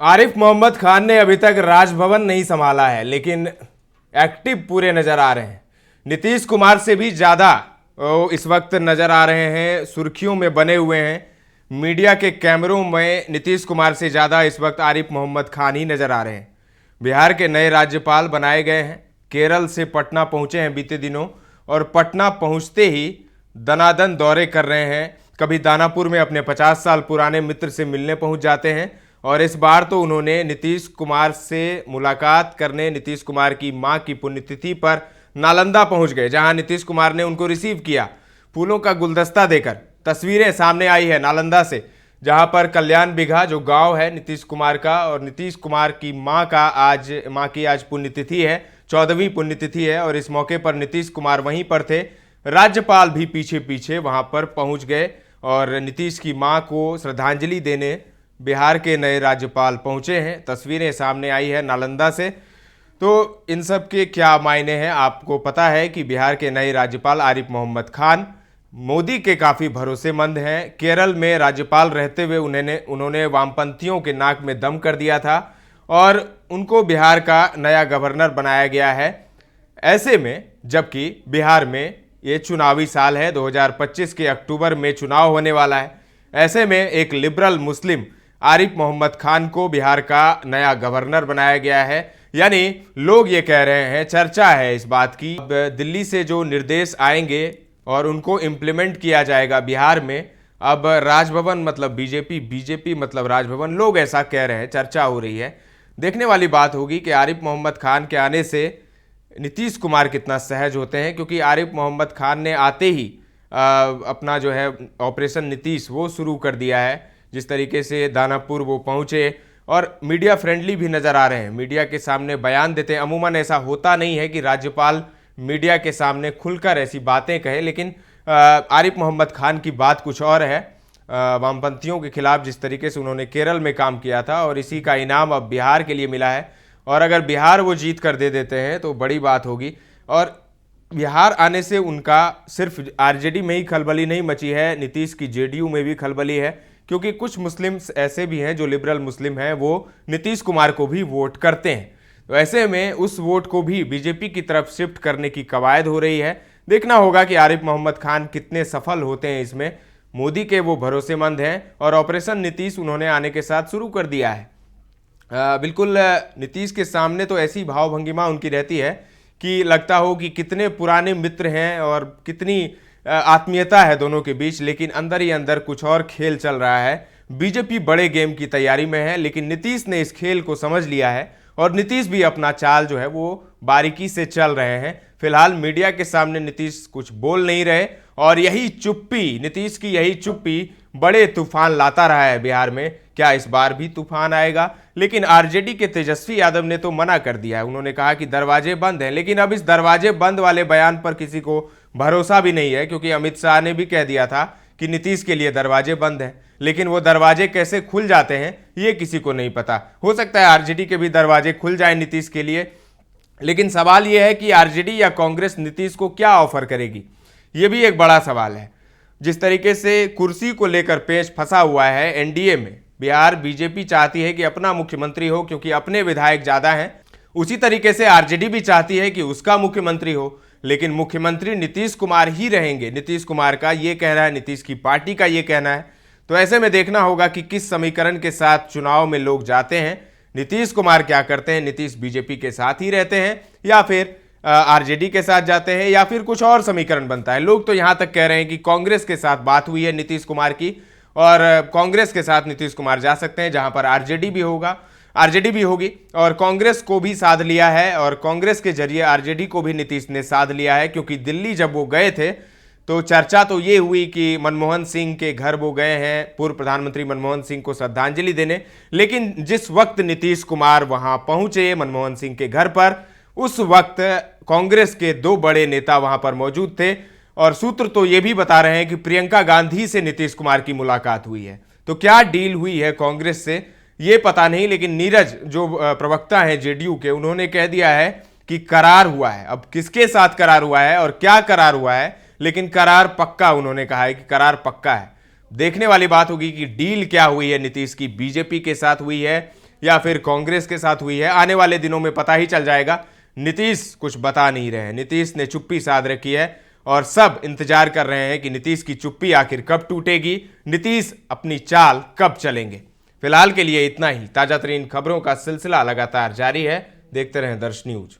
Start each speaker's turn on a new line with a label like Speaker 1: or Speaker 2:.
Speaker 1: आरिफ मोहम्मद खान ने अभी तक राजभवन नहीं संभाला है, लेकिन एक्टिव पूरे नजर आ रहे हैं। नीतीश कुमार से भी ज्यादा इस वक्त नजर आ रहे हैं, सुर्खियों में बने हुए हैं। मीडिया के कैमरों में नीतीश कुमार से ज्यादा इस वक्त आरिफ मोहम्मद खान ही नजर आ रहे हैं। बिहार के नए राज्यपाल बनाए गए हैं। केरल से पटना पहुंचे हैं बीते दिनों, और पटना पहुंचते ही दनादन दौरे कर रहे हैं। कभी दानापुर में अपने 50 साल पुराने मित्र से मिलने पहुंच जाते हैं, और इस बार तो उन्होंने नीतीश कुमार से मुलाकात करने नीतीश कुमार की मां की पुण्यतिथि पर नालंदा पहुंच गए, जहां नीतीश कुमार ने उनको रिसीव किया फूलों का गुलदस्ता देकर। तस्वीरें सामने आई है नालंदा से, जहां पर कल्याण बिघा जो गांव है नीतीश कुमार का, और नीतीश कुमार की मां की आज पुण्यतिथि है, 14वीं पुण्यतिथि है, और इस मौके पर नीतीश कुमार वहीं पर थे। राज्यपाल भी पीछे पीछे वहां पर पहुंच गए और नीतीश की मां को श्रद्धांजलि देने बिहार के नए राज्यपाल पहुंचे हैं। तस्वीरें सामने आई है नालंदा से। तो इन सब के क्या मायने हैं, आपको पता है कि बिहार के नए राज्यपाल आरिफ मोहम्मद खान मोदी के काफ़ी भरोसेमंद हैं। केरल में राज्यपाल रहते हुए उन्होंने वामपंथियों के नाक में दम कर दिया था, और उनको बिहार का नया गवर्नर बनाया गया है। ऐसे में जबकि बिहार में ये चुनावी साल है, 2025 के अक्टूबर में चुनाव होने वाला है, ऐसे में एक लिबरल मुस्लिम आरिफ मोहम्मद खान को बिहार का नया गवर्नर बनाया गया है। यानी लोग ये कह रहे हैं, चर्चा है इस बात की, अब दिल्ली से जो निर्देश आएंगे और उनको इम्प्लीमेंट किया जाएगा बिहार में, अब राजभवन मतलब बीजेपी, बीजेपी मतलब राजभवन, लोग ऐसा कह रहे हैं, चर्चा हो रही है। देखने वाली बात होगी कि आरिफ मोहम्मद खान के आने से नीतीश कुमार कितना सहज होते हैं, क्योंकि आरिफ मोहम्मद खान ने आते ही अपना जो है ऑपरेशन नीतीश वो शुरू कर दिया है। जिस तरीके से दानापुर वो पहुंचे और मीडिया फ्रेंडली भी नज़र आ रहे हैं, मीडिया के सामने बयान देते हैं। अमूमन ऐसा होता नहीं है कि राज्यपाल मीडिया के सामने खुलकर ऐसी बातें कहे, लेकिन आरिफ मोहम्मद खान की बात कुछ और है। वामपंथियों के खिलाफ जिस तरीके से उन्होंने केरल में काम किया था, और इसी का इनाम अब बिहार के लिए मिला है, और अगर बिहार वो जीत कर दे देते हैं तो बड़ी बात होगी। और बिहार आने से उनका सिर्फ आरजेडी में ही खलबली नहीं मची है, नीतीश की जेडीयू में भी खलबली है, क्योंकि कुछ मुस्लिम्स ऐसे भी हैं जो लिबरल मुस्लिम हैं, वो नीतीश कुमार को भी वोट करते हैं। तो ऐसे में उस वोट को भी बीजेपी की तरफ शिफ्ट करने की कवायद हो रही है। देखना होगा कि आरिफ मोहम्मद खान कितने सफल होते हैं इसमें। मोदी के वो भरोसेमंद हैं, और ऑपरेशन नीतीश उन्होंने आने के साथ शुरू कर दिया है। बिल्कुल नीतीश के सामने तो ऐसी भावभंगिमा उनकी रहती है कि लगता हो कि कितने पुराने मित्र हैं और कितनी आत्मीयता है दोनों के बीच, लेकिन अंदर ही अंदर कुछ और खेल चल रहा है। बीजेपी बड़े गेम की तैयारी में है, लेकिन नीतीश ने इस खेल को समझ लिया है, और नीतीश भी अपना चाल जो है वो बारीकी से चल रहे हैं। फिलहाल मीडिया के सामने नीतीश कुछ बोल नहीं रहे, और यही चुप्पी, नीतीश की यही चुप्पी बड़े तूफान लाता रहा है बिहार में। क्या इस बार भी तूफान आएगा? लेकिन आरजेडी के तेजस्वी यादव ने तो मना कर दिया है। उन्होंने कहा कि दरवाजे बंद हैं, लेकिन अब इस दरवाजे बंद वाले बयान पर किसी को भरोसा भी नहीं है, क्योंकि अमित शाह ने भी कह दिया था कि नीतीश के लिए दरवाजे बंद हैं, लेकिन वो दरवाजे कैसे खुल जाते हैं ये किसी को नहीं पता। हो सकता है आरजेडी के भी दरवाजे खुल जाए नीतीश के लिए, लेकिन सवाल यह है कि आरजेडी या कांग्रेस नीतीश को क्या ऑफर करेगी, ये भी एक बड़ा सवाल है। जिस तरीके से कुर्सी को लेकर पेच फंसा हुआ है एनडीए में, बिहार बीजेपी चाहती है कि अपना मुख्यमंत्री हो, क्योंकि अपने विधायक ज्यादा हैं। उसी तरीके से आरजेडी भी चाहती है कि उसका मुख्यमंत्री हो, लेकिन मुख्यमंत्री नीतीश कुमार ही रहेंगे। नीतीश कुमार का ये कहना है, नीतीश की पार्टी का ये कहना है। तो ऐसे में देखना होगा कि किस समीकरण के साथ चुनाव में लोग जाते हैं। नीतीश कुमार क्या करते हैं, नीतीश बीजेपी के साथ ही रहते हैं, या फिर आरजेडी के साथ जाते हैं, या फिर कुछ और समीकरण बनता है। लोग तो यहां तक कह रहे हैं कि कांग्रेस के साथ बात हुई है नीतीश कुमार की, और कांग्रेस के साथ नीतीश कुमार जा सकते हैं, जहां पर आरजेडी भी होगी, और कांग्रेस को भी साध लिया है, और कांग्रेस के जरिए आरजेडी को भी नीतीश ने साध लिया है। क्योंकि दिल्ली जब वो गए थे तो चर्चा तो ये हुई कि मनमोहन सिंह के घर वो गए हैं, पूर्व प्रधानमंत्री मनमोहन सिंह को श्रद्धांजलि देने, लेकिन जिस वक्त नीतीश कुमार वहां पहुंचे मनमोहन सिंह के घर पर, उस वक्त कांग्रेस के 2 बड़े नेता वहां पर मौजूद थे, और सूत्र तो ये भी बता रहे हैं कि प्रियंका गांधी से नीतीश कुमार की मुलाकात हुई है। तो क्या डील हुई है कांग्रेस से ये पता नहीं, लेकिन नीरज जो प्रवक्ता हैं जेडीयू के, उन्होंने कह दिया है कि करार हुआ है। अब किसके साथ करार हुआ है और क्या करार हुआ है, लेकिन करार पक्का, उन्होंने कहा है कि करार पक्का है। देखने वाली बात होगी कि डील क्या हुई है नीतीश की, बीजेपी के साथ हुई है या फिर कांग्रेस के साथ हुई है, आने वाले दिनों में पता ही चल जाएगा। नीतीश कुछ बता नहीं रहे हैं, नीतीश ने चुप्पी साध रखी है और सब इंतजार कर रहे हैं कि नीतीश की चुप्पी आखिर कब टूटेगी, नीतीश अपनी चाल कब चलेंगे। फिलहाल के लिए इतना ही। ताजा तरीन खबरों का सिलसिला लगातार जारी है, देखते रहें दर्श न्यूज।